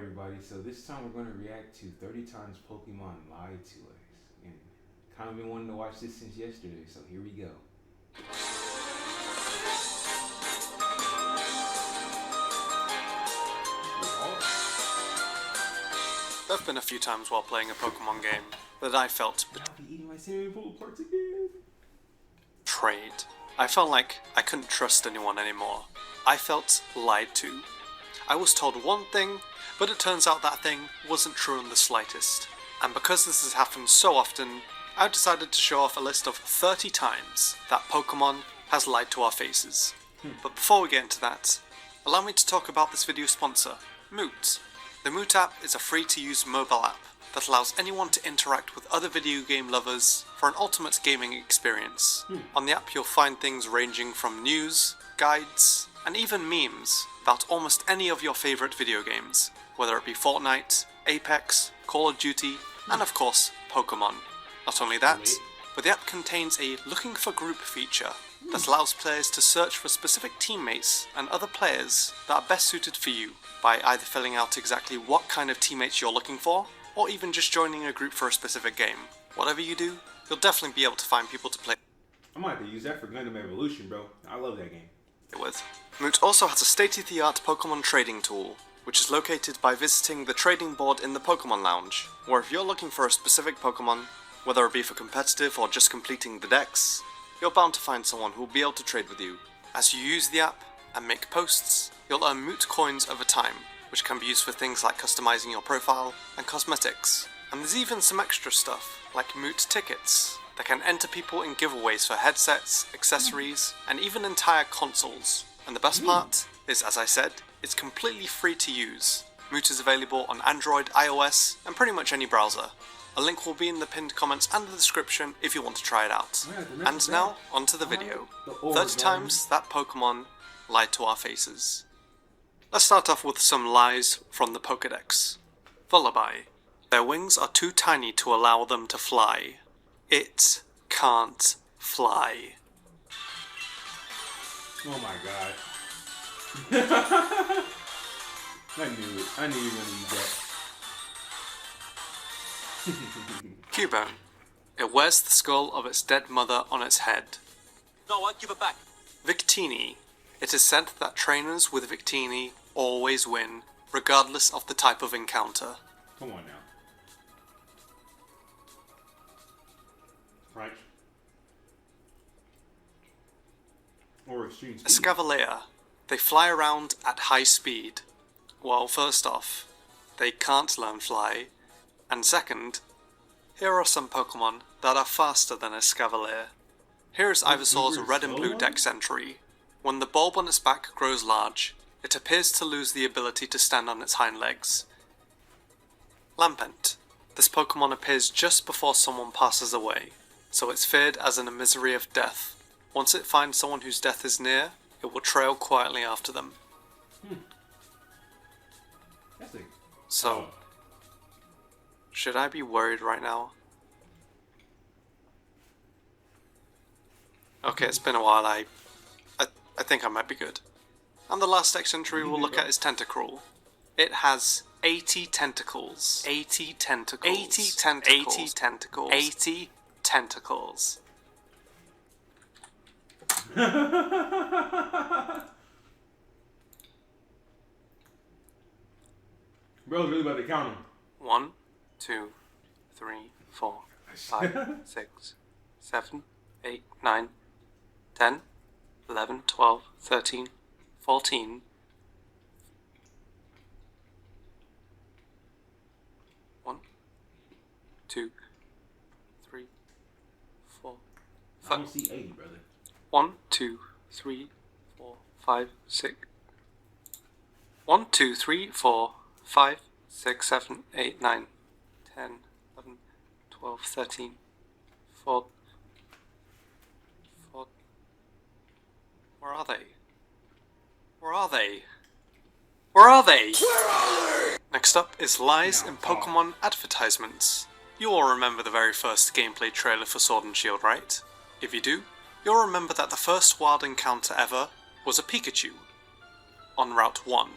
everybody. So this time we're going to react to 30 times Pokemon lied to us. And kind of been wanting to watch this since yesterday, so here we go. There have been a few times while playing a Pokemon game that I felt I'll be eating my cereal pull parts again. betrayed. I felt like I couldn't trust anyone anymore. I felt lied to. I was told one thing, but it turns out that thing wasn't true in the slightest. And because this has happened so often, I decided to show off a list of 30 times that Pokemon has lied to our faces. But before we get into that, allow me to talk about this video sponsor, Moot. The Moot app is a free-to-use mobile app that allows anyone to interact with other video game lovers for an ultimate gaming experience. On the app you'll find things ranging from news, guides, and even memes about almost any of your favourite video games, whether it be Fortnite, Apex, Call of Duty, and of course, Pokemon. Not only that, but the app contains a looking for group feature that allows players to search for specific teammates and other players that are best suited for you by either filling out exactly what kind of teammates you're looking for, or even just joining a group for a specific game. Whatever you do, you'll definitely be able to find people to play I might have to use that for Gundam Evolution, bro. I love that game. with. Moot also has a state-of-the-art Pokemon trading tool, which is located by visiting the trading board in the Pokemon Lounge, where if you're looking for a specific Pokemon, whether it be for competitive or just completing the decks, you're bound to find someone who will be able to trade with you. As you use the app and make posts, you'll earn Moot coins over time, which can be used for things like customizing your profile and cosmetics. And there's even some extra stuff, like Moot tickets, that can enter people in giveaways for headsets, accessories, and even entire consoles. And the best part is, as I said, it's completely free to use. Moot is available on Android, iOS, and pretty much any browser. A link will be in the pinned comments and the description if you want to try it out. And now, onto the video. 30 times that Pokemon lied to our faces. Let's start off with some lies from the Pokedex. Vullaby. Their wings are too tiny to allow them to fly. It can't fly. Oh my god. I knew it. I knew you were going to use that. Cubone. It wears the skull of its dead mother on its head. No, I give it back. Victini. It is said that trainers with Victini always win, regardless of the type of encounter. Come on now. Right. Or extreme speed. Escavalier. They fly around at high speed. Well, first off, they can't learn fly, and second, here are some Pokemon that are faster than Escavalier. Here is Ivysaur's red and blue dex entry. When the bulb on its back grows large, it appears to lose the ability to stand on its hind legs. Lampent. This Pokemon appears just before someone passes away, so it's feared as in a misery of death. Once it finds someone whose death is near, it will trail quietly after them. That's a... So, should I be worried right now? Okay, it's been a while. I think I might be good. And the last X entry we'll look at is Tentacruel. It has 80 tentacles. 80 tentacles. 80 tentacles. 80 tentacles. 80 tentacles. Bro's really about to count them. 1, 2, 3, 4, 5, 6, 7, 8, 9, 10, 11, 12, 13, 14. 1, 2, 3, 4, I 5. don't see 80, brother. 1, 2, 3, 4, 5, 6. 1, 2, 3, 4, 5, 6, 7, 8, 9, 10, 11, 12, 13, 4. Where are they? Where are they? Where are they? Next up is lies in Pokemon advertisements. You all remember the very first gameplay trailer for Sword and Shield, right? If you do, you'll remember that the first wild encounter ever was a Pikachu on Route 1.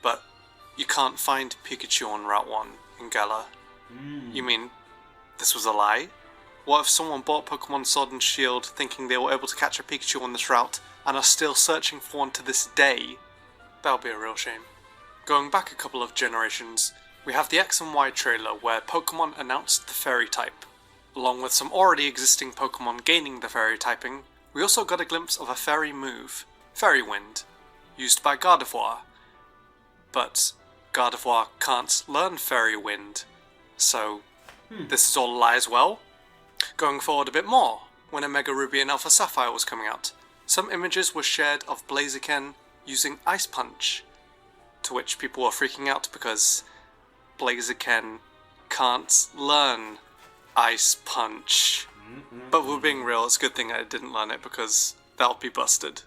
But you can't find Pikachu on Route 1 in Galar. You mean this was a lie? What if someone bought Pokemon Sword and Shield thinking they were able to catch a Pikachu on this route and are still searching for one to this day? That would be a real shame. Going back a couple of generations, we have the X and Y trailer where Pokemon announced the Fairy type. Along with some already existing Pokemon gaining the Fairy typing, we also got a glimpse of a Fairy move, Fairy Wind, used by Gardevoir. But Gardevoir can't learn Fairy Wind, so this is all a lie as well? Going forward a bit more, when Omega Ruby and Alpha Sapphire was coming out, some images were shared of Blaziken using Ice Punch, to which people were freaking out because Blaziken can't learn Ice Punch. But we're being real, it's a good thing I didn't learn it because that'll be busted.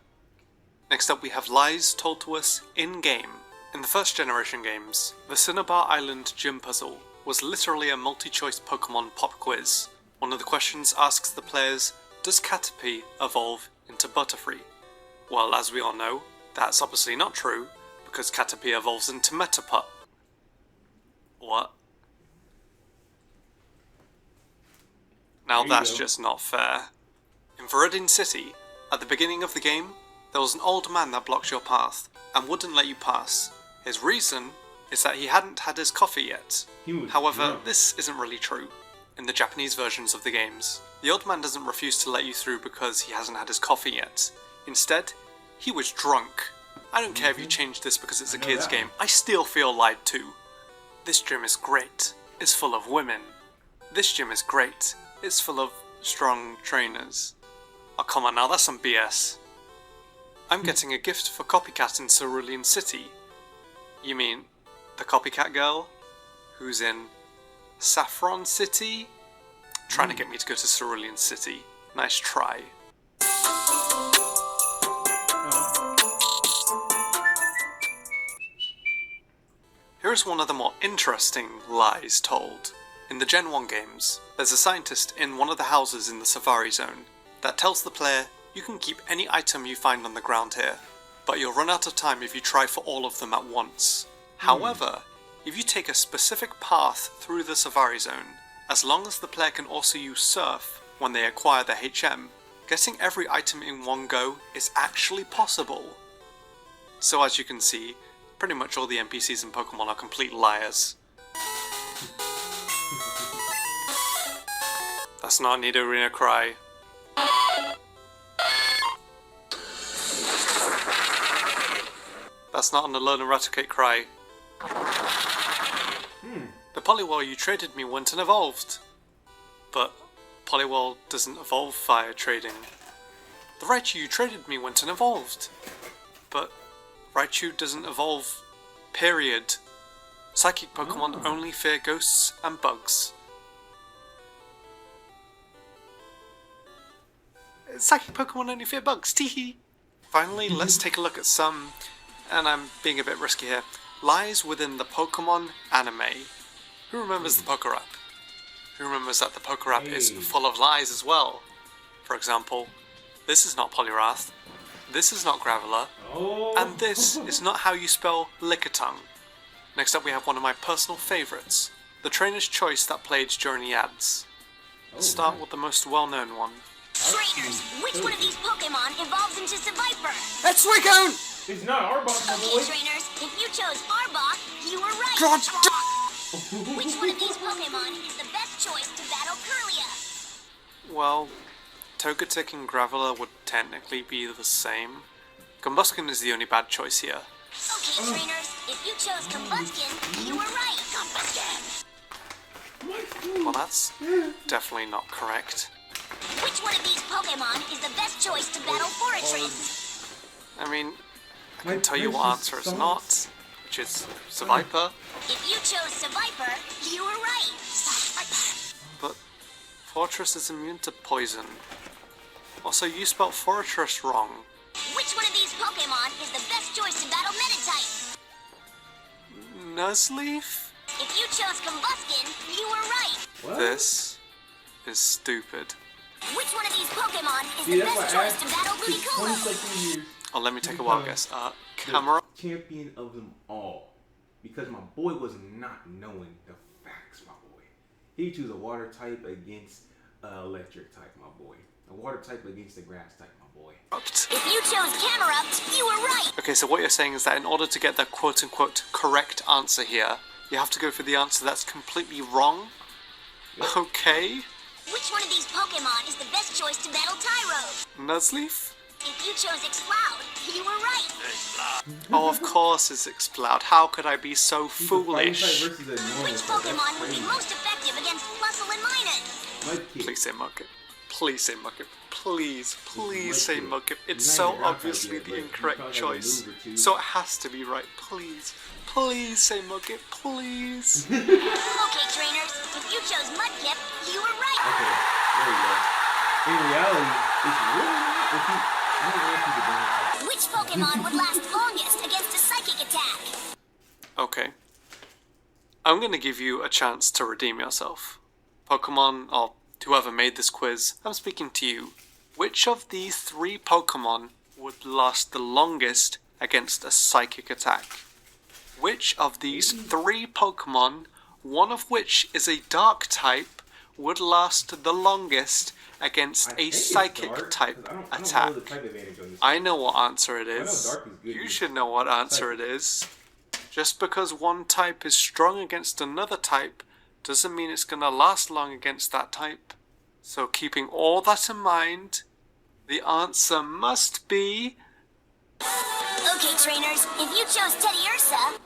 Next up we have lies told to us in-game. In the first generation games, the Cinnabar Island gym puzzle was literally a multi-choice Pokemon pop quiz. One of the questions asks the players, does Caterpie evolve into Butterfree? Well, as we all know, that's obviously not true, because Caterpie evolves into Metapod. What? Now that's just not fair. In Viridian City, at the beginning of the game, there was an old man that blocked your path and wouldn't let you pass. His reason is that he hadn't had his coffee yet. However, this isn't really true. In the Japanese versions of the games, the old man doesn't refuse to let you through because he hasn't had his coffee yet. Instead, he was drunk. I don't care if you change this because it's a kids game, I still feel lied to. This gym is great. It's full of women. This gym is great. It's full of strong trainers. Oh come on now, that's some BS. I'm getting a gift for Copycat in Cerulean City. You mean the Copycat girl? Who's in Saffron City? Trying to get me to go to Cerulean City. Nice try. Here's one of the more interesting lies told. In the Gen 1 games, there's a scientist in one of the houses in the Safari Zone that tells the player you can keep any item you find on the ground here, but you'll run out of time if you try for all of them at once. However, if you take a specific path through the Safari Zone, as long as the player can also use Surf when they acquire the HM, getting every item in one go is actually possible. So as you can see, pretty much all the NPCs in Pokemon are complete liars. That's not a Nidorina cry. That's not an Alolan Raticate cry. The Poliwhirl you traded me went and evolved. But Poliwhirl doesn't evolve via trading. The Raichu you traded me went and evolved. But Raichu doesn't evolve, period. Psychic Pokemon only fear ghosts and bugs. Psychic Pokemon only fear bugs, teehee! Finally, let's take a look at some, and I'm being a bit risky here, lies within the Pokemon anime. Who remembers the Pokerap? Who remembers that the Pokerap is full of lies as well? For example, this is not Poliwrath, this is not Graveler, and this is not how you spell Lickitung. Next up we have one of my personal favourites, the trainer's choice that played during the ads. Let's start with the most well-known one. Trainers, which one of these Pokemon evolves into Seviper? That's Suicune! It's not Arbok, my Okay, boy. trainers, if you chose Arbok, you were right. God Which one of these Pokemon is the best choice to battle Kirlia? Well, Togetic and Graveler would technically be the same. Combuskin is the only bad choice here. Okay, trainers, if you chose Combuskin, you were right. Combuskin! Well, that's definitely not correct. Which one of these Pokemon is the best choice to battle Forretress? I mean, I can tell you what answer it's not, which is Seviper, If you chose Seviper, you were right. Seviper. but Fortress is immune to poison. Also, you spelled Fortress wrong. Which one of these Pokemon is the best choice to battle Metatype? Nuzleaf? If you chose Combuskin, you were right. This is stupid. Which one of these Pokemon is See, the that's best why I choice to battle asked 20 Ludicolo? something years. Oh, let me take a wild guess. Camera? Champion of them all. because my boy was not knowing the facts, my boy. He chose a water type against electric type, my boy. A water type against the grass type, my boy. If you chose Camerupt, you were right. Okay, so what you're saying is that in order to get the quote-unquote correct answer here, you have to go for the answer that's completely wrong? Yep. Okay. Which one of these Pokemon is the best choice to battle Tyro? Nuzleaf? If you chose Exploud, you were right. Oh, of course it's Exploud. How could I be so He's a fighting type foolish? versus a normal Which type. That's Pokemon would be crazy. most effective against Flustle and Minun? Mudkip. Please say Mudkip. Please say Mudkip. Please, please say Mudkip. Mudkip. It's He's so not even rock obviously yet, the but he incorrect probably has a choice. move or two. So it has to be right. Please. Please say Mudkip. Please. Okay, trainers, if you chose Mudkip, you were right. Okay, there we go. In reality, it's really not. If he, I don't know if he's a ground type. Which Pokemon would last longest against a Psychic attack? Okay. I'm going to give you a chance to redeem yourself. Pokemon, or whoever made this quiz, I'm speaking to you. Which of these 3 Pokemon would last the longest against a Psychic attack? Which of these 3 Pokemon, one of which is a Dark type, would last the longest against I a think it's Psychic Dark, 'cause type I don't attack? know the type advantage on this. I know what answer it I know is. Dark is good You here. should know what answer it Psychic. is. Just because one type is strong against another type doesn't mean it's going to last long against that type. So keeping all that in mind, the answer must be... Okay, trainers, if you chose Teddy Ursa,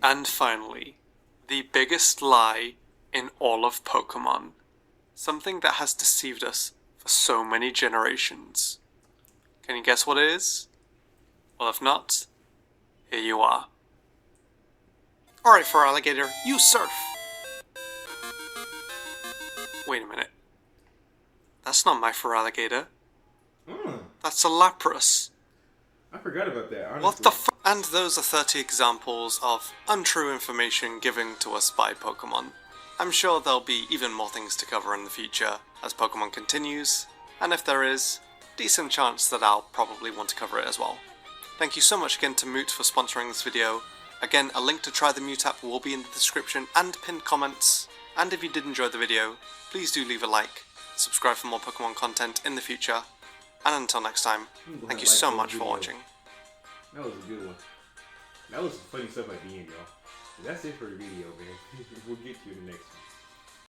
And finally, the biggest lie in all of Pokemon. Something that has deceived us for so many generations. Can you guess what it is? Well, if not, here you are. Alright, Feraligatr, you surf! Wait a minute. That's not my Feraligatr. That's a Lapras. I forgot about that. Honestly. What the f? And those are 30 examples of untrue information given to us by Pokemon. I'm sure there'll be even more things to cover in the future as Pokemon continues, and if there is, decent chance that I'll probably want to cover it as well. Thank you so much again to Moot for sponsoring this video. Again, a link to try the Mute app will be in the description and pinned comments. And if you did enjoy the video, please do leave a like, subscribe for more Pokemon content in the future, and until next time, thank you so much for watching. That was a good one. That was some funny stuff at the end, y'all. That's it for the video, man. We'll get you in the next one.